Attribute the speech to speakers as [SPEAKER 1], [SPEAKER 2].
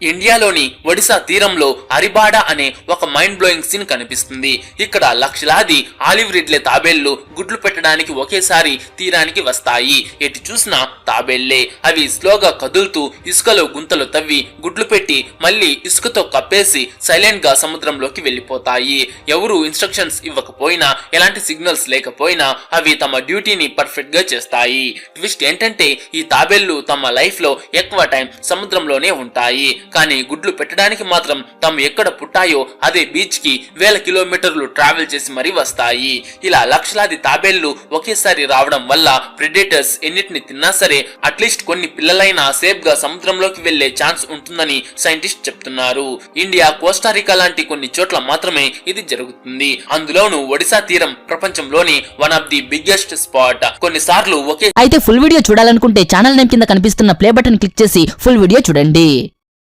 [SPEAKER 1] ఇండియాలోని ఒడిశా తీరంలో అరిబాడా అనే ఒక మైండ్ బ్లోయింగ్ సీన్ కనిపిస్తుంది. ఇక్కడ లక్షలాది ఆలివ్ రిడ్లే తాబేళ్లు గుడ్లు పెట్టడానికి ఒకేసారి తీరానికి వస్తాయి. ఎటు చూసినా తాబేళ్లే. అవి స్లోగా కదులుతూ ఇసుకలో గుంతలు తవ్వి గుడ్లు పెట్టి మళ్ళీ ఇసుకతో కప్పేసి సైలెంట్ గా సముద్రంలోకి వెళ్లిపోతాయి. ఎవరు ఇన్స్ట్రక్షన్స్ ఇవ్వకపోయినా, ఎలాంటి సిగ్నల్స్ లేకపోయినా అవి తమ డ్యూటీని పర్ఫెక్ట్ గా చేస్తాయి. ట్విస్ట్ ఏంటంటే ఈ తాబేళ్లు తమ లైఫ్ లో ఎక్కువ టైం సముద్రంలోనే ఉంటాయి. కానీ గుడ్లు పెట్టడానికి మాత్రం తాము ఎక్కడ పుట్టాయో అదే బీచ్ కి వేల కిలోమీటర్లు ట్రావెల్ చేసి మరీ వస్తాయి. ఇలా లక్షలాది తాబేళ్లు ఒకేసారి రావడం వల్ల ప్రెడేటర్స్ ఎన్నిటిని తిన్నా సరే అట్లీస్ట్ కొన్ని పిల్లలైనా సేఫ్ గా సముద్రంలోకి వెళ్లే ఛాన్స్ ఉంటుందని సైంటిస్ట్ చెప్తున్నారు. ఇండియా, కోస్టారికా లాంటి కొన్ని చోట్ల మాత్రమే ఇది జరుగుతుంది. అందులోనూ ఒడిశా తీరం ప్రపంచంలోని one of the biggest spot. కొన్నిసార్లు అయితే
[SPEAKER 2] ఫుల్ వీడియో చూడాలనుకుంటే ఛానల్ నేమ్ కింద కనిపిస్తున్న ప్లే బటన్ క్లిక్ చేసి ఫుల్ వీడియో చూడండి.